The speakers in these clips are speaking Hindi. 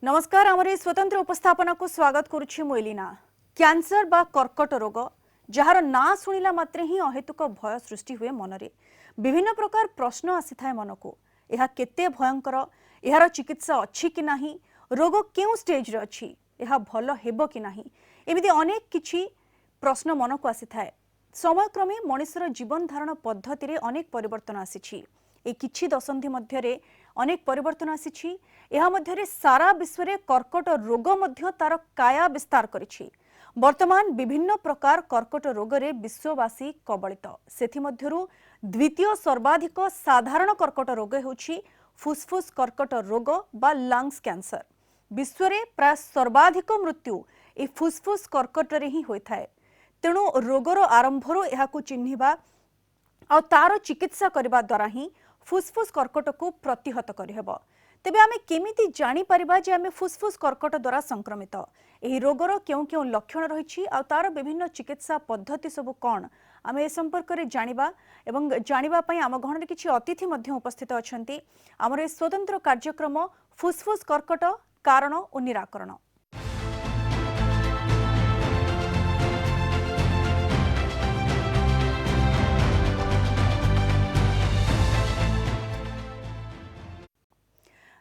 नमस्कार आमर स्वतंत्र उपस्थापना को स्वागत करुछि मोइलिना। कैंसर बा कर्कट रोग जार ना शुणिला मात्रे ही अहेतुक भय सृष्टि हुए मनरे विभिन्न प्रकार प्रश्न आसी थाए मन को यह केते भयंकर यार चिकित्सा अच्छी कि नाही रोग केउ स्टेज रे अछि यह भल हेबो कि नाही एमिति अनेक किछि प्रश्न मन को आसी थाए। समयक्रमे मनुष्यर जीवन धारण पद्धति रे अनेक परिवर्तन आसीछि। ए किछि दशंधि मध्यरे अनेक परिवर्तन आसीछि। एहा मध्यरे सारा विश्व रे कर्कट रोग मध्य तार काया विस्तार करिछि। वर्तमान विभिन्न प्रकार कर्कट रोग रे विश्ववासी कबलित सेथि मध्यरु द्वितीय सर्वाधिक साधारण कर्कट रोग हेउछि फुसफुस कर्कट रोग बा लंग्स कैंसर। विश्व रे प्राय सर्वाधिक मृत्यु ए फुसफुस कर्कट रे ही होइथाय। तेणु रोगर आरंभरो एहाकु चिन्हिबा आ तार चिकित्सा करबा द्वारा ही फुसफुस कर्कट को प्रतिहत करहेब। तेबे आमे केमिति जानि परिबा जे आमे फुसफुस कर्कट द्वारा संक्रमित एही रोगर केउ केउ लक्षण रहिछि आ तार विभिन्न चिकित्सा पद्धति सब कोन आमे ए संपर्क रे जानिबा एवं जानिबा पई आम गहन रे किछि अतिथि मध्य उपस्थित अछंती। आमर ए स्वतंत्र कार्यक्रम फुसफुस कर्कट कारण ओ निराकरण।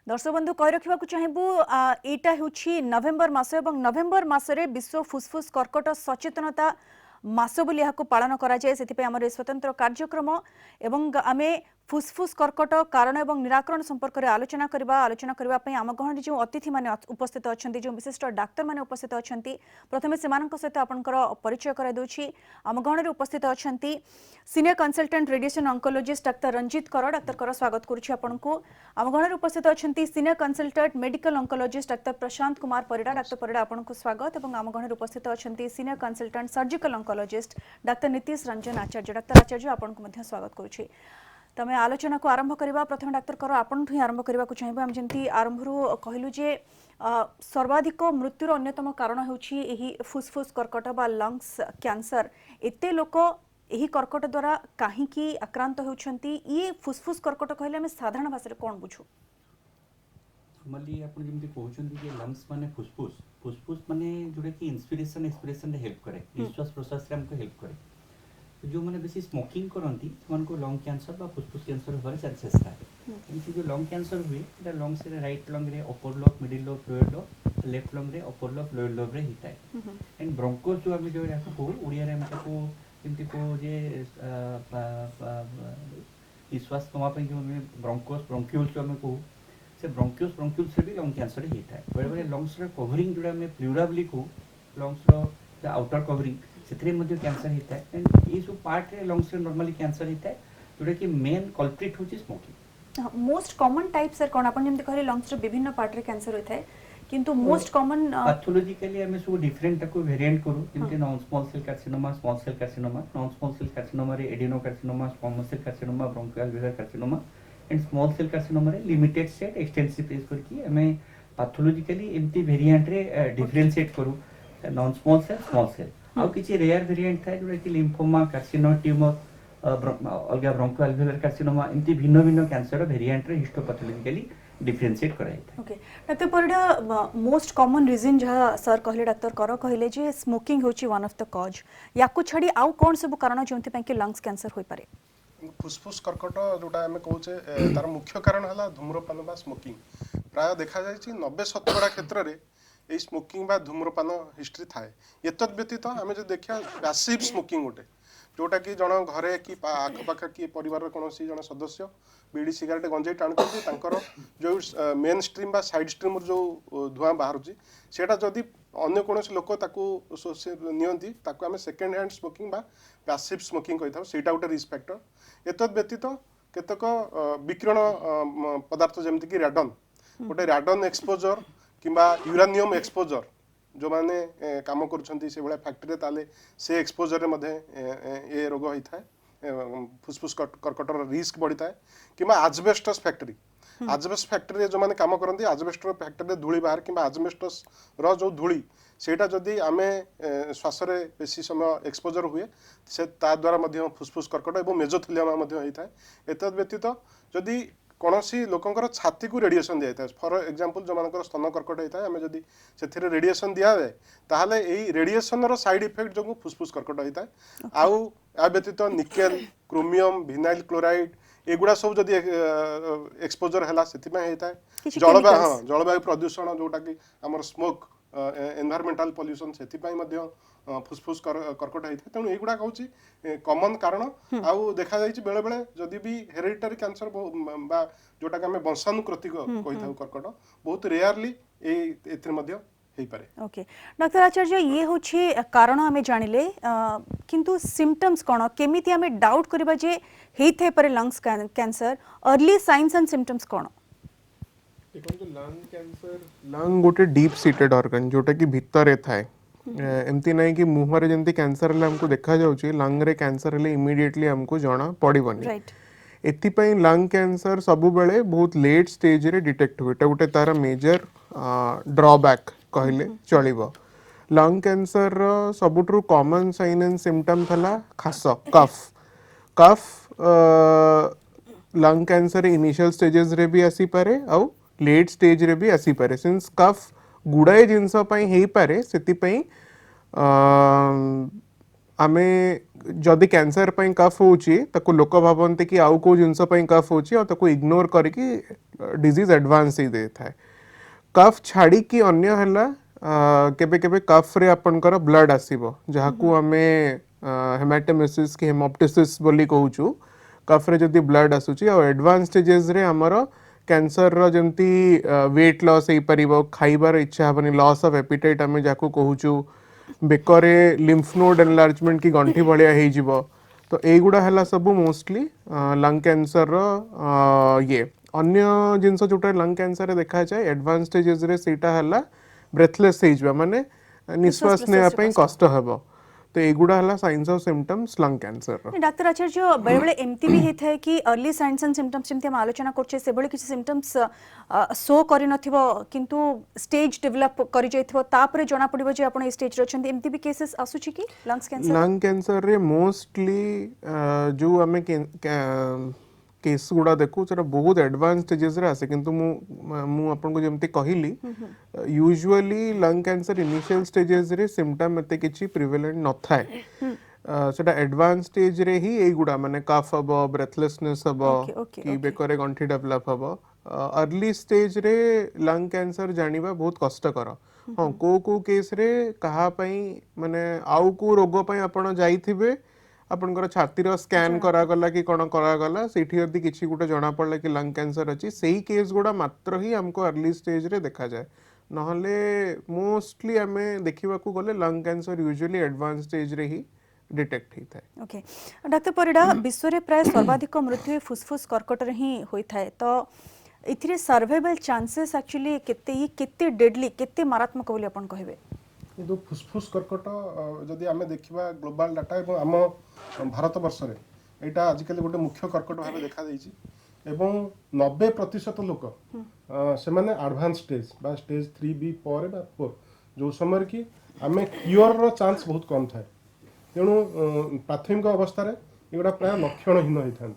दर्शक बंधु कहि रखा चाहबू एटा होछि नवेम्बर मास एवं नवेम्बर मासरे विश्व फुसफुस कर्कट सचेतनता मास बोली यहाँ पालन करा जाए। सेति पे हमर स्वतंत्र कार्यक्रम एवं आमे फुसफुस कर्कट कारण एवं निराकरण संपर्क में आलोचना करबा पई आम गहन जो अतिथि माने उपस्थित अछंती जो विशिष्ट डाक्टर माने उपस्थित अछंती प्रथमे सेमानक सहित आपनकर परिचय करा दोछि। आम गहन रे उपस्थित अछंती senior consultant radiation oncologist doctor Ranjit Kar. Doctor कर स्वागत करूछि आपनको। आम गहन रे उपस्थित अछंती senior consultant medical oncologist doctor Prashant Kumar Parida. Doctor Parida आपनको स्वागत एवं आम गहन रे उपस्थित अछंती senior consultant surgical oncologist doctor Nitish Ranjan Acharya. Doctor Acharya आपनको मध्य स्वागत करूछि। तमे आलोचना को आरंभ करबा प्रथम डाक्टर कर आपन ही आरंभ करबा को चाहिबा। हम जेंती आरंभरु कहलु जे सर्वाधिक मृत्युर अन्यतम कारण होछि एही फुसफुस कर्कट बा लंग्स कैंसर। एते लोक एही कर्कट द्वारा काहे की आक्रांत होछंती ये फुसफुस कर्कट कहले हम साधारण भाषा रे कोन बुझू? नॉर्मली आपण जेमती कहउछंती कि लंग्स माने फुसफुस फुसफुस माने जोडे कि इंस्पिरेशन एक्सपिरेशन रे हेल्प करे निश्वास प्रश्वास रे हमको हेल्प करे। जो मैंने बेसी स्मोकिंग करती को लंग कैंसर बा फुसफुस कैंसर होबार चांसेस थाए। एमती जो लंग कैंसर हुए एटा लंग्स रे राइट लंग रे upper lobe middle lobe lower lobe left lung रे अपर लोब लोअर लोब रे हिताए। एंड ब्रोंकोस जो हम जो याको को उड़िया रे हमको को एमती को जे निश्वास नवा पे जो ब्रोंकोस ब्रोंक्यूल्स जो हम को से ब्रोंक्यूल्स से भी लंग कैंसर हिताए। बड़े बड़े लंग्स रे कवरिंग जोड़ा में प्लूराबली को लंग्स रो द आउटर कवरिंग सेथरे मध्ये कैंसर हिता है। एंड ये सब पार्ट रे लंग्स रे नॉर्मली कैंसर हिता है जोडे कि मेन कल्प्रिट होची smoking. Most common type sir कोन आपण जेमते कहले लंग्स रे विभिन्न पार्ट रे कैंसर होता है किंतु मोस्ट कॉमन पैथोलॉजिकली हमें सब डिफरेंट को वेरिएंट करू जेमते non small cell carcinoma small cell carcinoma non small cell carcinoma रे adenocarcinoma squamous cell carcinoma bronchioalveolar carcinoma and small cell carcinoma रे लिमिटेड सेट एक्सटेंसिव प्लेस करके हमें पैथोलॉजिकली एमती वेरिएंट रे डिफरेंशिएट करू non small cell small cell आउ किछि रेयर वेरिएंट थाए जोडा कि लिम्फोमा कार्सिनो ट्यूमर अलगा ब्रोंकियोअल्वेयर कार्सिनोमा एमती भिन्न भिन्न कैंसर वेरिएंट रे हिस्टोपैथोलॉजिकली डिफरेंशिएट कराई था। Okay doctor Parida most common reason जहाँ सर कहले डाक्टर कर कहले जे स्मोकिंग होची वन ऑफ द कॉज याकु छडी आउ कोन सब कारण जोंति पय कि लंग्स कैंसर होई पारे? फुसफुस कर्कट जोटा आम कहे तार मुख्य कारण है धूम्रपान बा स्मोकिंग। प्राय देखा जाए 90-70 क्षेत्र में ये स्मोकिंग बा धूम्रपान हिस्ट्री थाए। एतद व्यतीत आम जो देखा पैसिव स्मोकिंग गोटे जोटा कि जन घरे कि आखपाख कि परिवार कौन जन सदस्य बीड़ी सिगारेट गंजे टाणुंट जो मेन स्ट्रीम बा साइड स्ट्रीम जो धुआं बाहर सेटा जदि अन्य कौन लोक नियंती ताको आम सेकेंड हैंड स्मोकिंग बा पैसिव स्मोकिंग कही था गोटे रिस्क फैक्टर। एतद व्यतीत केतक विकिरण पदार्थ जमती कि रेडन गोटे रेडन एक्सपोजर किंबा यूरानियम एक्सपोजर जो माने काम करुछंती से भले फैक्ट्री ताले से एक्सपोजर रे ये रोग होता है फुसफुस कर्कटर रिस्क बढ़ी थाए। किंबा आजबेस्टस फैक्ट्री आजबेस्ट फैक्ट्री जो माने काम करती आजबेस्ट फैक्ट्री धूली बाहर कि आजबेस्टस जो धूली सेटा जदि आमे श्वास रे बेसी समय एक्सपोजर हुए से ता द्वारा फुसफुस कर्कट और मेजोथेलियमा होता है। एतद व्यतीत जदि कौनसी लोकंकर छाती को रेडिएशन दिया था फॉर एग्जांपल जो मानकर स्तन कर्कट होता है आम जदि से रेडिएशन दिया जाए ताहले एई रेडिएशन रो साइड इफेक्ट जो फुसफुस कर्कट होता है आउ या व्यतीत निकेल क्रोमियम विनाइल क्लोराइड एगुड़ा सब जदि एक्सपोजर है होता है जलवायु प्रदूषण जोटा कि आम स्मोक एनवायरमेंटल पॉल्यूशन से फुसफुस कर्कट होता है तेणु युवा हूँ कमन कारण आउ देखा बेले बेले जदि भी हेरिडिटरी कैंसर जोटा कि वंशानुक्रतिक कही था कर्कट बहुत रेयरली ओके डॉक्टर आचार्य ये होछि कारण आमे जानिले किंतु सिम्पटम्स कोन केमिति आमे डाउट करबा जे हेथे पर lungs cancer early signs and symptoms कोन देखो लंग कैंसर लंग गोटे डीप सीटेड ऑर्गन जोटा कि भितर थाए एमती नहीं कि मुहर जंती कैंसर ले हमको देखा जाउची लंग रे कैंसर ले इमीडिएटली हमको जाना पड़िबनी राइट एथिपाई लंग कैंसर सबु बेले बहुत लेट स्टेज रे डिटेक्ट हुए एटा गोटे तार मेजर ड्रॉबैक कहले चलिबो लंग कैंसर सबुठु कॉमन साइन एंड सिम्पटम थला खास cough cough lung cancer initial stages रे भी आसी पारे आउ लेट स्टेज रे भी आसी पारे सिंस कफ गुड़ाए जिनस हो पारे से आमे जदि कैंसर पई कफ होची ताको लोक भावन्ते कि आउ को जिनस पई कफ होची और ताको इग्नोर करके डिजीज एडवांस ही दे थाए कफ छाड़ी कि अन्य हला केबे केबे कफ रे आपनकर ब्लड आसीबो जहाकू आमे हेमाटोमेसिस कि हेमोप्टिसिस बोली कहूचु कफ रे जदि ब्लड आसुची और एडवांस स्टेजेस रे हमर कैंसर रो जंती वेट लॉस हो परिबो खाइबार इच्छा हबनी लॉस ऑफ एपिटाइट आमे जाकू कहूचु बेकरे लिम्फ नोड एनलार्जमेंट की गंठी भलिया हे जिवो तो एगुडा हला सब मोस्टली लंग कैंसर रो ये अन्य जिनस जोटा लंग कैंसर रे देखा जाए एडवांस स्टेजेस रे सेटा हला ब्रेथलेस हे जिवो माने निश्वास नेया पई कष्ट हबो तो एगुडा हला signs of symptoms lung cancer रो डॉक्टर आचार्य बेले बेले एमती भी हेता है कि अर्ली साइंस एंड सिम्पटम्स जेमते हम आलोचना करछे से बेले किछि सिम्पटम्स शो करि नथिबो किंतु स्टेज डेवलप करि जायथिबो तापरे जणा पडिबो जे आपण ए स्टेज रे छथि एमती भी केसेस आसुछि कि लंग कैंसर रे मोस्टली जो हमें केस गुड़ा देखू सेटा बहुत एडवांस स्टेजेस रे आसे किंतु मु आपन को जेमते कहिली usually lung cancer initial stages रे सिम्पटम एते किछि प्रिवेलेंट न थाए सेटा एडवांस स्टेज रे ही ए गुड़ा माने कफ हबो ब्रेथलेसनेस हबो कि बेकरे गंठी डेवलप हबो अर्ली स्टेज रे लंग कैंसर जानिबा बहुत कष्टकर हां को केस रे कहा पई माने आउ को रोग पई आपण जाईथिबे आपनकर छातीर स्कैन करागला कि कौन करागला सेठी यदि किसी गोटे जना पड़ला कि लंग कैंसर अच्छी सही केस गुड़ा मात्र ही हमको अर्ली स्टेज रे देखा जाए नहले मोस्टली आमे देखिबा को गले lung cancer usually advance stage रे ही डिटेक्ट होता है ओके डॉक्टर परिडा विश्व रे प्राय सर्वाधिक मृत्यु फुसफुस कर्कट रे ही होइथाय तो इथिरे सर्वाइवल चांसेस एक्चुअली केते डेडली केते मारात्मक बोली अपन कहबे किंतु फुसफुस कर्कट जदि आमे देखिबा ग्लोबल डाटा एवं आम भारत वर्ष रे एटा आजिकल गोटे मुख्य कर्कट भाव देखा देछि एवं 90% लोक से माने एडवांस स्टेज बा स्टेज 3B पर बा 4 जो समय कि आमे क्योर रो चांस बहुत कम थाए तेणु प्राथमिक अवस्था रे एगुडा प्राय लक्षणहीन होता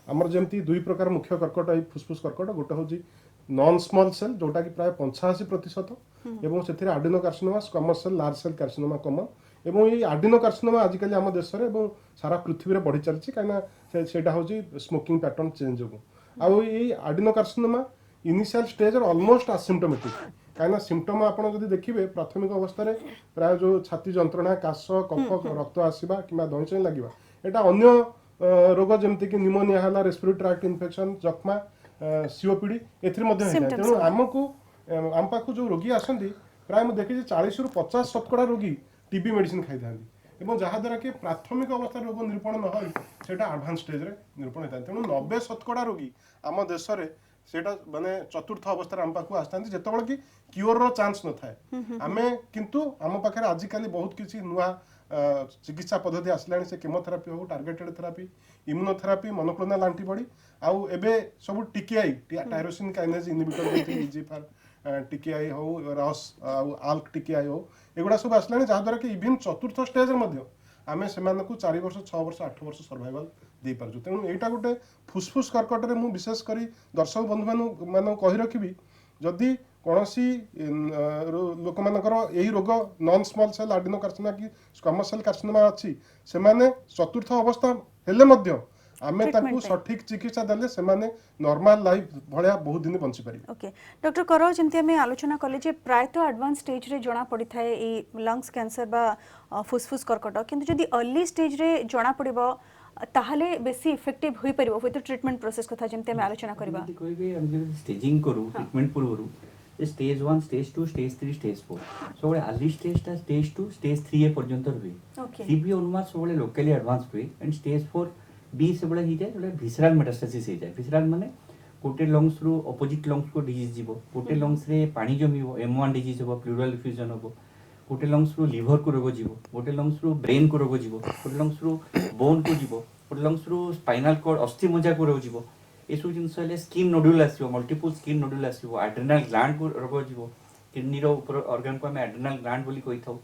आमर जमती दुई प्रकार मुख्य कर्कट फुसफुस कर्कट गोटे हूँ नॉन स्मॉल सेल जोटा कि प्राय 85% एवं से adenocarcinoma squamous cell large cell carcinoma common एवं ये आडिनोकार्सिनोमा आजिकल आम देश में एवं सारा पृथ्वी में बढ़ी चलती कहीं सेटा हूँ स्मोकिंग पैटर्न चेंज हो आउ ये आडिनोकार्सिनोमा इनिशियल स्टेज ऑलमोस्ट असिम्प्टोमेटिक कहीं सिम्पटम आप देखिए प्राथमिक अवस्था प्राय जो छाती जंत्रणा काश कफ रक्त आसवा कि दही लगे यहाँ अन्य रोग जमती कि निमोनिया है रेस्पिरेटरी ट्रैक्ट इन्फेक्शन जख्मा सीओपीडी तेणु आमको आम पाख जो रोगी आसती प्राय मुझे देखी 40 ରୁ 50% रोगी टीबी मेडिसिन खाई था जहाद्वारा कि प्राथमिक अवस्था रोग निरूपण न हो एडवांस स्टेज रे निरूपण होता है तेणु 90% रोगी आम देश में सेटा माने चतुर्थ अवस्था आम पाखु आसता जिते कि क्योर रो चांस न थाए आमे किंतु आम पाखे आजिकल बहुत किसी नुआ चिकित्सा पद्धति आसला से केमोथेरापी हो targeted therapy immunotherapy monoclonal antibody आउ एबे सब टीकेआई टायरोसिन काइनेज इनहिबिटर EGFR टीकेआई हो रस आउ आल्क टीकेआई हो एगुड़ा सब आसला जहाद्वारा कि इवन चतुर्थ स्टेज आमे सेमानकु 4 वर्ष 6 वर्ष 8 वर्ष सर्वाइवल दे पारजु। तेणु एटा गोटे फुसफुस कर्कट रे मु विशेष करी दर्शक बंधु मानु कहि रखिबी जदि कौनसी लोक मानकर यही रोग नॉन स्मॉल सेल एडिनोकार्सिनोमा की स्क्वामस सेल कार्सिनोमा अच्छी से माने चतुर्थ अवस्था हेले मध्य आमे ताकू Treatment सठिक चिकित्सा देले से माने नॉर्मल लाइफ भलिया बहुत दिन बंची पारि। ओके डॉक्टर करो जमती आम आलोचना कले जे प्रायतः एडवांस स्टेज रे जना पड़ी थाए ए लंग्स कैंसर बा फुसफुस कर्कट किंतु जदि अर्ली स्टेज रे जना पड़िबो ताहले बेसी इफेक्टिव होई परिबो विथ ट्रीटमेंट प्रोसेस कथा जमती आम आलोचना करबा कहबे हम जे स्टेजिंग करू ट्रीटमेंट पूर्वरु stage 1 stage 2 stage 3 stage 4 so early stage ता स्टेज 2 स्टेज 3 ए पर्यंत हुए ओके 3B ओनमार so लोकली एडवांस हुए एंड स्टेज 4 बी से बड़ा ही जाए विसराल मेटास्टेसिस हो जाए। विसराल माने गोटे लंग्स रु अपोजिट लंग्स को डिजीज जीवो गोटे लंग्स रे पानी जमिवो M1 डिजीज हो प्लूरल डिफ्यूजन हो गोटे लंग्स रु लिवर को रोग जीवो गोटे लंग्स रु ब्रेन को रोग जीवो गोटे लंग्स रु बोन को जीवो गोटे लंग्स रु स्पाइनल कॉर्ड अस्थि मज्जा को रोग जीवो ए सब जिंस हेले स्किन नोडुल आसीबो मल्टीपल स्किन नोडुल आसीबो एड्रेनल ग्लैंड को रोग जीवो किडनी रो ऊपर ऑर्गन को हम एड्रेनल ग्लैंड बोली कहि थाउ।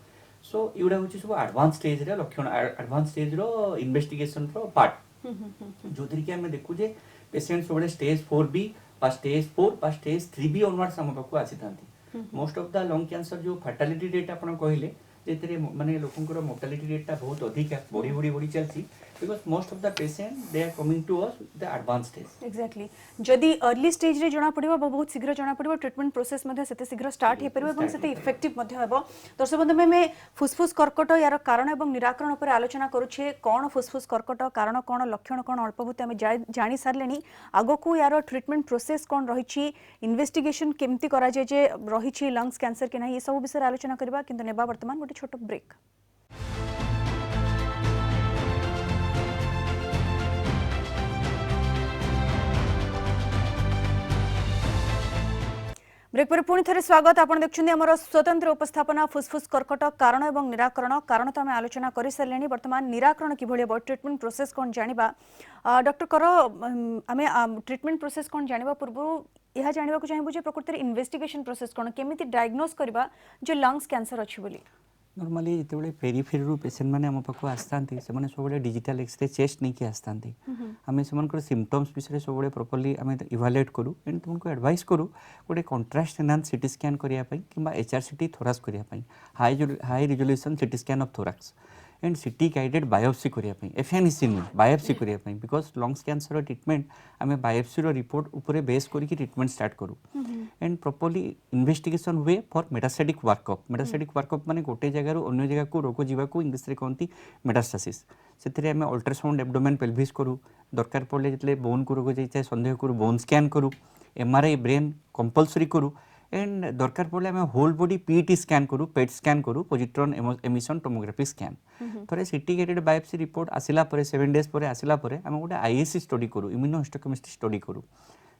सो इउडा होची सब एडवांस स्टेज रे लक्षण एडवांस स्टेज रो इन्वेस्टिगेशन रो पार्ट जो तरीके हमें देखु जे पेशेंट सब स्टेज 4B बा स्टेज 4 बा स्टेज 3B ऑनवर्ड्स हम पाखु आसी थांती। Most of the lung cancer जो फैटालिटी रेट आपण कहिले जेतरे माने लोकंकर मोर्टालिटी रेट ता बहुत अधिक है बड़ी चलती because most of the patient they are coming to us with the advance stage. Exactly जदि अर्ली स्टेज रे जना पड़िबो बहुत शीघ्र जना पड़िबो ट्रीटमेंट प्रोसेस मध्ये सेते शीघ्र स्टार्ट हे परिबो एवं सेते इफेक्टिव मध्ये हेबो। दर्शक बंधु में फुसफुस कर्कट यार कारण एवं निराकरण पर आलोचना करूछे कोन फुसफुस कर्कट कारण कोन लक्षण कोन अल्प बहुत हम जानि सारलेनी आगो को यार ट्रीटमेंट प्रोसेस कोन रहिछि इन्वेस्टिगेशन केमती करा जे जे रहिछि लंग्स कैंसर के नहीं ये सब विषय आलोचना करबा किंतु नेबा वर्तमान गोटे छोट ब्रेक। ब्रेक पर पुणी थे स्वागत आपण देखुं आमर स्वतंत्र उपस्थापना फुसफुस कर्कट कारण एवं निराकरण कारण तो आम आलोचना कर सारे बर्तमान निराकरण किभଳି हम ट्रीटमेंट प्रोसेस कौन जाना डॉक्टर कर आम ट्रीटमेंट प्रोसेस कौन जाना पूर्व यह जानवा चाहबू प्रकृति में इन्वेस्टिगेशन प्रोसेस कौन केमी डायग्नोज करवा जो लंग्स कैंसर अच्छी बोली नॉर्मली जिते पेरीफेरी पेशेंट मैंने आम पाक आसता से सब डिजिटल एक्सरे चेस्ट नहीं कि आसता आम से सिम्पटम्स विषय सब प्रॉपर्ली आम इवालुएट करूँ एंड तुमको एडवाइस करूँ गोटे कंट्रास्ट एनहांस सिटी स्कैन करने कि HRCT थोरास करने high resolution CT scan of थोराक्स and city guided biopsy करने FNEC बायोप्सी करने बिकॉज लंग्स कैंसर ट्रीटमेंट आम बायोप्सी रिपोर्ट उपर बेस करके ट्रीटमेंट स्टार्ट करूँ एंड प्रॉपर्ली इन्वेस्टिगेशन हुए फॉर मेटास्टेटिक वर्कअप माने गोटे जगह अन्य जगह को रोग जावाक इंग्लीश रे कहती मेटास्टासिस से आम अल्ट्रासाउंड एब्डोमेन पेल्विस करूँ दरकार पड़े जो बोन को रोग जाए सन्देह करूँ बोन स्कैन करूँ MRI ब्रेन कंपलसरी करूँ एंड दरकार पड़े आम होल बॉडी PET स्कैन करूँ पेट स्कैन करूँ पोजिट्रॉन एमिशन टोमोग्राफी स्कैन थोड़े सिटी गाइडेड बायोप्सी रिपोर्ट आसिला 7 डेज पर आसिला आम गोटे ISC स्टडी करूँ इम्यूनोहिस्टोकेमिस्ट्री स्टडी करूँ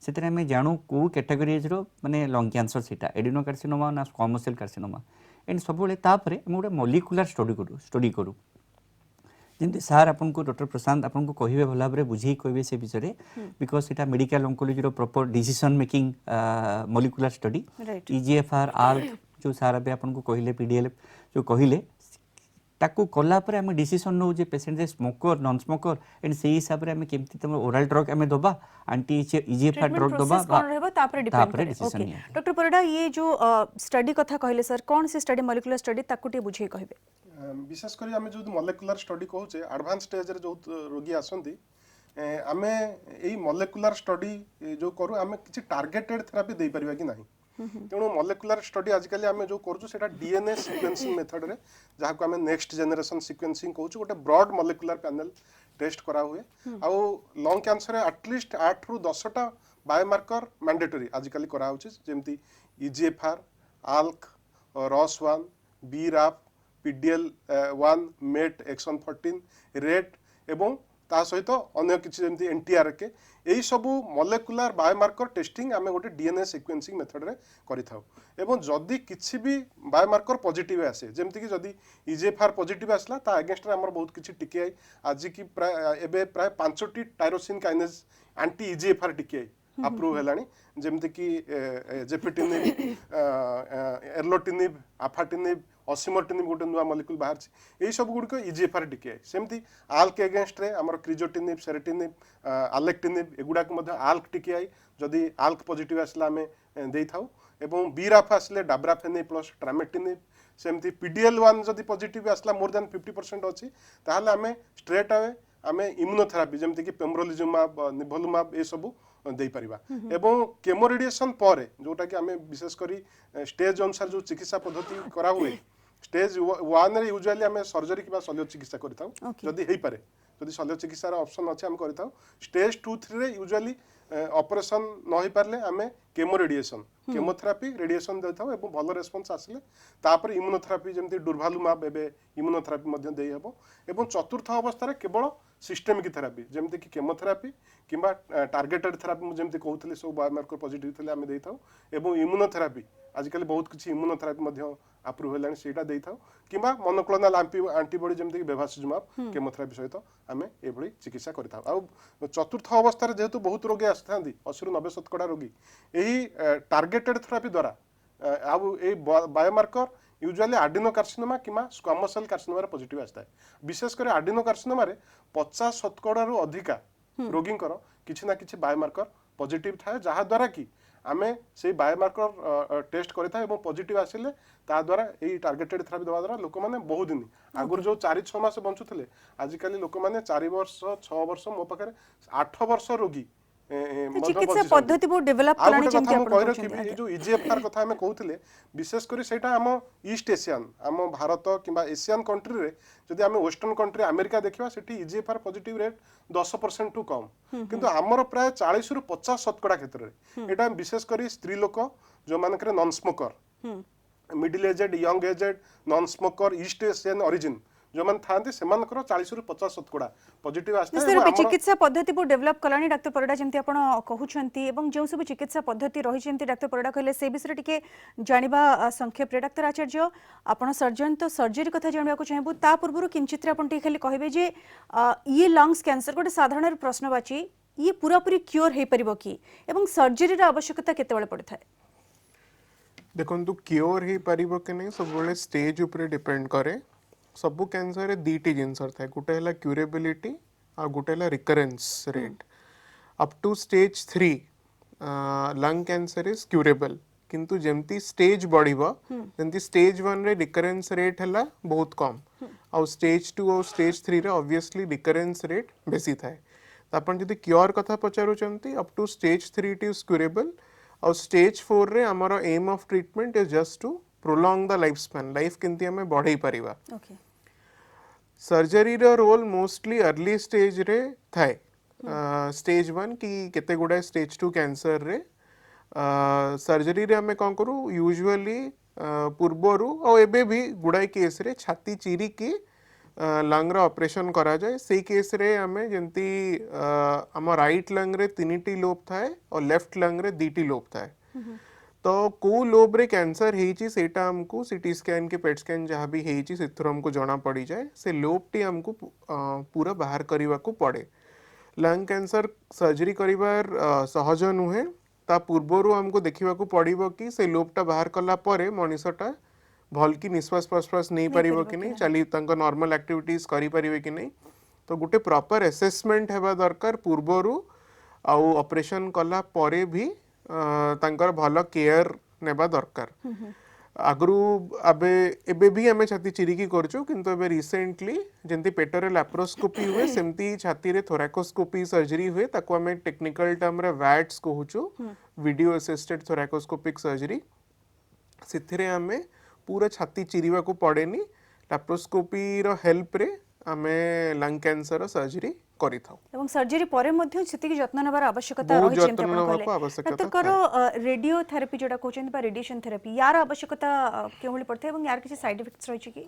से आम जानू कौ कैटेगोरीज माने लंग कैंसर सीटा एडिनोकार्सिनोमा ना स्क्वामस सेल कार्सिनोमा एंड सब आम गोटे मॉलिक्यूलर स्टडी करूँ जमी सार आपन को डॉक्टर प्रशांत आपन को कहे भल भाव बुझे कहे से विषय बिकज सीटा medical oncology proper decision making molecular study EGFR ALK जो सार अभी आपन को कहले PDL जो कहले ताकू कला पर आम decision now J patient J smoker non smoker and से हिसाब से आम केमती तुम ओराल ड्रग आम दबा एंटी EGFR ड्रग दबा डिसीजन डॉक्टर परिडा ये जो स्टडी कथा कहले सर कौन सी स्टडी मॉलिक्यूलर स्टडी ताकू टे बुझे कहबे विशेष करी आम जो मॉलिक्यूलर स्टडी कहूचे एडवांस स्टेज रे जो रोगी आसंती आम यही मॉलिक्यूलर स्टडी जो करूँ आम किसी टार्गेटेड थेरापी दे परिबा कि नहीं तेणु मॉलिक्यूलर स्टडी आजिकली आम जो करूँ सेटा DNA सिक्वेंसिंग मेथड रे जहाँ को आम नेक्स्ट जनरेशन सिक्वेंसिंग कहूँ गोटे ब्रॉड मॉलिक्यूलर पैनल टेस्ट करा हुए आउ लंग कैंसर एटलिस्ट 8 ରୁ 10टा बायोमार्कर मैंडेटरी आजिकली करा होछि जेमती EGFR ALK ROS1 BRAF PDL1 MET exon 14 rate एवं ता सहित अन्य किछि जेमती NTR के एई सबु मॉलिक्यूलर बायोमार्कर टेस्टिंग आमे गोटे DNA सिक्वेंसिंग मेथड रे करि थाउ एवं जदि किछि भी बायोमार्कर पॉजिटिव आसे जेमती कि जदि EGFR पॉजिटिव आसला ता अगेंस्ट रे हमर बहुत किछि टीके आज की प्राय 5टी टायरोसिन काइनेज एंटी EGFR टीके अप्रूव हेलानी जेमती कि जेफिटिनिब एर्लोटिनिब आफाटिनिब ऑसिमरटिनिब गोटे नुआ मॉलिक्यूल बाहर यही सब गुड़िक EGFR टीके सेमती आल्क एगेंस्ट रे आमर क्रिजोटिनिब सेरेटिनिब आलेक्टिनिब एगुडा आल्क टीके जदि आल्क पॉजिटिव आसला आमे देई थाउ एवं बीराफ आसले डाब्राफेनिब प्लस ट्रामेटिनिब सेमती PDL1 जदि पॉजिटिव आसला मोर देन 50% अछि ताहले आमे स्ट्रेट अवे आमे इम्यूनोथेरापी जेमति कि पेम्ब्रोलिजुमाब निभोलुमाब ए सब देई परिबा एवं केमो रेडिएशन परे जोटा कि आमे विशेष करी स्टेज अनुसार जो चिकित्सा पद्धति करा हुए स्टेज 1 रे यूजुअली आमे सर्जरी किबा शल्य चिकित्सा करिताउ जदि हेई पारे जदि शल्य चिकित्सा रा ऑप्शन अछि हम करिताउ स्टेज 2 3 रे यूजुअली ऑपरेशन न होई पारले आमे केमो रेडिएशन केमोथेरापी रेडिएशन देथाउ एवं भलो रेस्पॉन्स आसले तापर इम्यूनोथेरापी जेमति डुरभालुमाब एबे इम्यूनोथेरापी मध्य देई हबो एवं चतुर्थ अवस्था रे केवल सिस्टेमिक थेरापी जेमति कि केमोथेरापी किंबा टार्गेटेड थेरापी मु जेमति कहउतले सब बायोमार्कर पॉजिटिव थले आमे देथाउ एवं इम्यूनोथेरापी आजकल बहुत किछि इम्यूनोथेरापी मध्य अप्रूव हेलानी सेटा देथाउ किंबा मोनोक्लोनल एंटीबॉडी जेमति कि बेभासिजुमाब केमोथेरापी सहित आमे एभली चिकित्सा करिथाउ आ चतुर्थ अवस्था रे जेहेतु बहुत रोगी आस्थांदी 80 ରୁ 90% रोगी एही टार्गेटेड थेरापी द्वारा आउ ए बायोमार्कर यूजुअली आडिनोकार्सिनोमा किंबा स्क्वामस सेल कार्सिनोमा रे पॉजिटिव आस्ता है विशेष कर आडिनोकार्सिनोमा रे 50% रु अधिका रोगींकर किछि ना किछि बायोमार्कर पॉजिटिव थाए जहा द्वारा कि आमे से बायोमार्कर टेस्ट करिथा एवं पॉजिटिव आसिले ता द्वारा एई टार्गेटेड थेरापी दवा द्वारा लोक माने बहुत दिन आगुर जो 4-6 मास बंचुथिले आजिकाली लोक माने 4 वर्ष 6 वर्ष मो पाखरे 8 वर्ष रोगी चिकित्सा पद्धति बहुत डेवलप करानी जेमति आपण कहउछन जो EGFR कथा हमें कहउथिले विशेष करी सेटा हम ईस्ट एशियन हम भारत किंबा एशियन कंट्री रे जदि हम वेस्टर्न कंट्री अमेरिका देखिबा सेठी EGFR पॉजिटिव रेट 10% टू कम किंतु हमर प्राय 40 ରୁ 50% क्षेत्र रे एटा विशेष करी स्त्री लोक जो मानकरे non smoker middle aged young aged non smoker East Asian origin जो मन थांती सेमानकर 40 ରୁ 50% पॉजिटिव आस्ते सर चिकित्सा पद्धति बहुत डेवलप कलानी डॉक्टर परिडा जेमति आपण कहउछंती एवं जो सब चिकित्सा पद्धति रही जेमति डॉक्टर परिडा कहले से विषय टिके जानिबा संक्षेप रे डॉक्टर आचार्य आपण सर्जन तो सर्जरी कथा जानिबा को चाहबो ता पूर्व किंचित आपण टिके खाली कहबे जे ये लंग्स कैंसर गोटे साधारण प्रश्नवाची ये पूरा पूरी क्योर हे परिबो की एवं सर्जरी रा आवश्यकता केते बेले पड़थाय देखंतु क्योर हे परिबो के नहीं सब बेले स्टेज ऊपर डिपेंड करे सबु कैंसर रे दीटी जिंस था गोटे है क्यूरेबिलिटी और गोटे है recurrence rate up to stage 3 lung cancer is curable किंतु जेमती स्टेज बढ़िबो जेमती स्टेज 1 रे रिकरेंस रेट हला बहुत कम और स्टेज 2 और स्टेज 3 रे ऑब्वियसली रिकरेंस रेट बेसी थाए अपन जदि क्योर कथा पचारुचंती up to stage 3 it is curable और स्टेज 4 रे हमर aim of treatment is just to prolong the life span life केंती हमें बढ़ाई परिबा सर्जरी रो रोल मोस्टली अर्ली स्टेज रे थाए स्टेज 1 की केते गुडा स्टेज 2 कैंसर रे सर्जरी रे हमें कौन करू यूजुअली पूर्वरु और एबे भी गुडाई केस रे छाती चिरी की लंग रो ऑपरेशन करा जाए से केस रे हमें जंती हम राइट लंग रे 3टी लोब थाए और लेफ्ट लंग रे 2टी लोब थाए तो को लोब रे कैंसर हेची सेटा हमको सीटी स्कैन के पेट स्कैन जहाँ भी हेची सेथुर हमको जना पड़ी जाए से लोब टी हमको पूरा बाहर करवा को पड़े लंग कैंसर सर्जरी करिवार सहज नुहे ता पूर्वरु हमको देखिबा को पड़िबो कि से लोबटा बाहर कला परे मनीषटा भल की निश्वास प्रश्वास नहीं पारिबो कि नहीं चली तंको नॉर्मल एक्टिविटीज करि परिबे कि नहीं तो गुटे प्रॉपर असेसमेंट हेबा दरकार पूर्वरु आउ ऑपरेशन कला परे भी तांकर भल केयर नेबा दरकार आगरू अबे एबे भी हमें छाती चिरिकी करछु किंतु एबे रिसेंटली जेंती पेटरे लैप्रोस्कोपी हुए सेमती छाती रे थोरैकोस्कोपी सर्जरी हुए ताको हमें टेक्निकल टर्म रे वैट्स कहूछु वीडियो असिस्टेड थोरैकोस्कोपिक सर्जरी सिथिरे हमें पूरा छाती चिरिवा को पड़ेनी लैप्रोस्कोपी रो हेल्प रे हमें लंग कैंसर सर्जरी करिथाउ एवं सर्जरी परे मध्ये सेतिकी जत्न नबार आवश्यकता रही जेंते आपण कहले डॉक्टर करो रेडियोथेरेपी जोडा कोचेन बा रेडिएशन थेरेपी यार आवश्यकता केवली पड़थे एवं यार किछि साइड इफेक्ट्स रही कि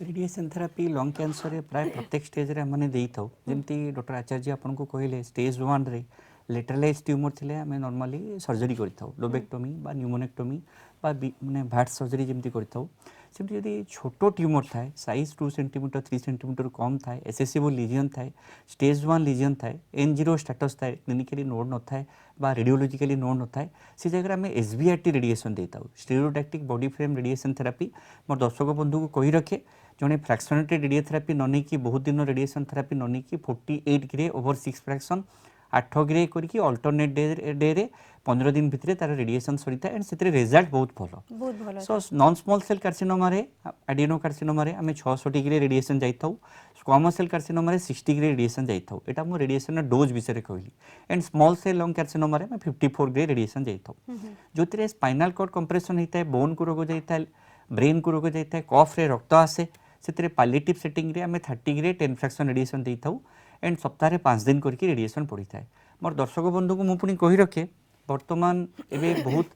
रेडिएशन थेरापी लंग कैंसर रे प्राय प्रत्येक स्टेज रे हमने देई थाउ जेमती डॉक्टर आचार्य आपन को कहले स्टेज 1 रे लेटरलाइज ट्यूमर थिले हमें नॉर्मली सर्जरी करिथाउ लोबेक्टोमी बा न्यूमोनेक्टोमी बा माने भाट सर्जरी जेमती करिथाउ सेमती जदि छोटो ट्यूमर थाए साइज 2 सेंटीमीटर 3 सेंटीमीटर कम थाए एसेसिबल लीजन थाए स्टेज 1 लीजन थाए N0 स्टेटस थाए क्लिनिकली नोड न थाए बा रेडियोलॉजिकली नोड न थाए से जगह आम SBRT रेडिएशन देता स्टेरियोटैक्टिक बॉडी फ्रेम रेडिएशन थेरापी मोर दर्शक बंधु को कही रखे जड़े फ्रैक्शनेटेड रेडियोथेरापी न नहीं बहुत दिन रेडिएशन थेरापी न नहीं 48 ग्रे ओवर 6 फ्रैक्शन 8 ग्रे करके अल्टरनेट डे रे 15 दिन भितर तार रेडिएशन सरीता एंड से रिजल्ट बहुत भल so non small cell carcinoma रे एडिनो कार्सिनोमा रे आम 600 डिग्री रेडिएशन जाइथाउ स्क्वामस सेल कार्सिनोमा रे 60 डिग्री रेडिएशन जाइथाउ एटा मो रेडिएशन डोज विषय रे कहली and small cell lung carcinoma रे 54 डिग्री रेडिएशन जाइथाउ जोतिरे स्पाइनल कॉर्ड कंप्रेशन होता है बोन को रोग जाइता है ब्रेन को रोग जाइता है कफ रे रक्त आसे से पालिएटिव सेटिंग रे आम 30 ग्रे 10 फ्रैक्शन रेडिएशन देइथाउ एंड सप्ताह 5 दिन करके रेडिएशन पड़ी थाए मोर दर्शक बंधु को मुझे कही रखे बर्तमान एबे बहुत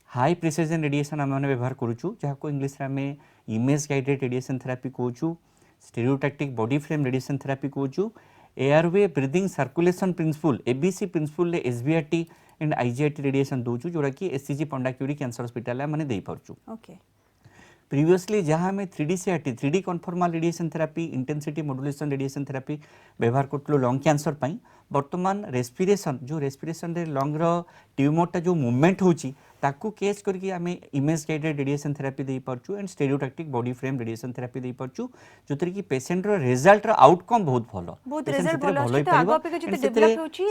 हाई प्रिसिजन रेडिएशन आम मैंने व्यवहार करूँ जहाँ को इंग्लिश आम इमेज गाइडेड रेडिएशन थेरापी कहूँ stereotactic body frame radiation therapy कहूँ airway breathing circulation principle ABC principle SBRT and IGRT radiation दूचु जोड़ा कि SCG पंडाक्यूरी कैंसर हॉस्पिटल मैंने दे पार्चु प्रीवियसली जहाँ आम 3D CRT 3D conformal radiation therapy intensity modulation radiation therapy व्यवहार करूँ लंग कैंसर पाई बर्तमान रेस्पिरेशन जो रेस्पिरेशन रे लंग रो ट्यूमरटा जो मूवमेंट होची ताकू केस करके आम इमेज गाइडेड रेडिएशन थेरापी दे पार्चु and stereotactic body frame radiation therapy दे पार्चु जोतरे कि पेशेंट रो रिजल्ट रो आउटकम बहुत भलो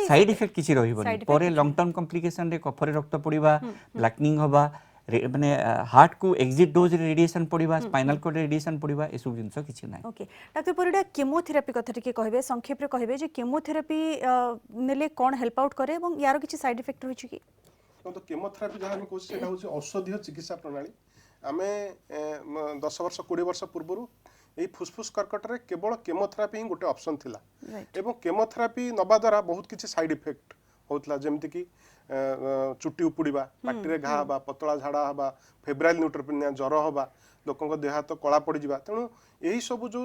साइड इफेक्ट किछि रहिबो परे लॉन्ग टर्म कॉम्प्लिकेशन रे कफरे रक्त पड़िबा ब्लैकनिंग होबा माने हार्ट को एक्जिट डोज रेडिएशन पड़िबा स्पाइनल कॉर्ड रेडिएशन पड़िबा ए सब जिंस किछि नै ओके डॉक्टर परिडा केमोथेरापी कथा टिके कहबे संक्षेप रे कहबे जे केमोथेरापी नेले कोन हेल्प आउट करे एवं यारो किछि साइड इफेक्ट होछि कि तो केमोथेरापी जहाँ हम कहूँ सेटा हूँ औषधीय चिकित्सा प्रणाली आमे 10 वर्ष 20 वर्ष पूर्व यही फुसफुस कर्कट रे केवल केमोथेरापी ही गोटे ऑप्शन थिला एवं केमोथेरापी नबा द्वारा बहुत किछि साइड इफेक्ट होतला जेमति कि चुट्टी उपुड़िबा पाटी घा हवा पतला झाड़ा हवा फेब्राइल न्यूट्रोपेनिया ज्वर हवा लोकों देह हाथ कला पड़ जावा तेणु यही सब जो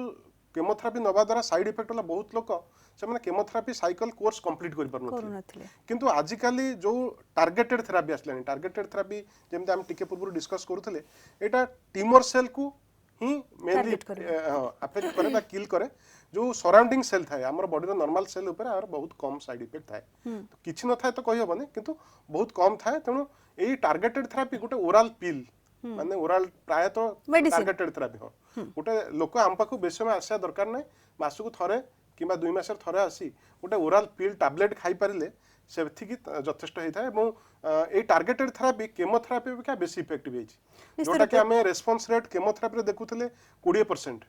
केमोथेरापी नबा द्वारा साइड इफेक्ट होला बहुत लोक से केमोथेरापी साइकिल कोर्स कंप्लीट कर पारनथले किंतु आजिकाली जो टार्गेटेड थेरापी आसलानी टार्गेटेड थेरापी जेमते हम टिके पूर्व डिस्कस करूथले एटा ट्यूमर सेल को ही मेनली अफेक्ट करे बा किल करे जो सराउंडिंग सेल थाए हमर बॉडी रो नॉर्मल सेल ऊपर आर बहुत कम साइड इफेक्ट थाए तो किछि न थाए तो कहि होबनी किंतु बहुत कम थाए तेणु एई टार्गेटेड थेरापी गोटे ओरल पिल माने ओरल प्राय तो टार्गेटेड थेरापी हो गोटे लोक हम पाखु बेसी में आसा दरकार नै मासु को थरे किबा 2 मास थरे आसी गोटे ओरल पिल टैबलेट खाई परिले सेथिकी यथेष्ट होता है ए टार्गेटेड थेरापी केमोथेरापी अपेक्षा बेसी इफेक्टिव होती जोटा कि आम रेस्पॉन्स रेट केमोथेरापी देखुले 20%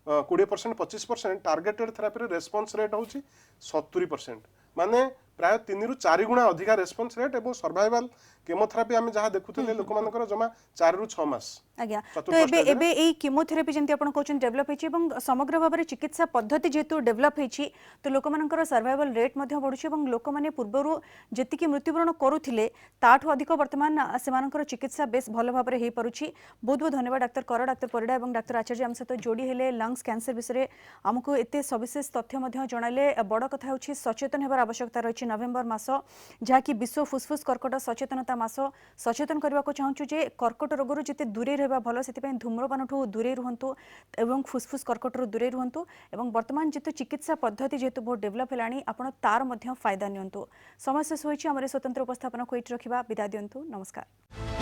20% टार्गेटेड थेरापी रेस्पॉन्स रेट होची 70% माने प्राय 3 रु 4 गुणा अधिका रेस्पॉन्स रेट एवं सर्वाइवल केमोथेरापी आम जहाँ देखुले लोक मानकर जमा 4 रु 6 मास आज्ञा तो एबे एई केमोथेरापी जेंति आपण कहउछन डेवलप हेछि एवं समग्र भाबरे चिकित्सा पद्धति जेतु डेवलप हेछि तो लोक मानकर सर्वाइवल रेट मध्ये बढुछि एवं लोक माने पूर्वरु जेतिकी मृत्युवरण करूथिले ताठु अधिक वर्तमान सेमानकर चिकित्सा बेस भलो भाबरे हे परुछि बहुत बहुत धन्यवाद डॉक्टर कर डॉक्टर परिडा एवं डॉक्टर आचार्य हम सहित जोड़ी हेले लंग्स कैंसर विषय हमकु एते सविशेष तथ्य मध्ये जणाले बड़ कथा होछि सचेतन हेबार आवश्यकता रहिछि नवेम्बर मास जहा कि विश्व फुसफुस कर्कट सचेतनता मास सचेतन करबा को चाहूछु जे कर्कट रोगरु जेते दूरे रहबा भलो सेति धूम्रपान ठू दूरे रुहंतु एवं फुसफुस कर्कट रु दूरे रुहंतु एवं वर्तमान जेतु चिकित्सा पद्धति जेतु बहुत डेवलप हेलानी आपण तार मध्ये फायदा नियंतु समय शेष होइछि हमरे स्वतंत्र उपस्थापन को इट रखिबा विदा दियंतु नमस्कार।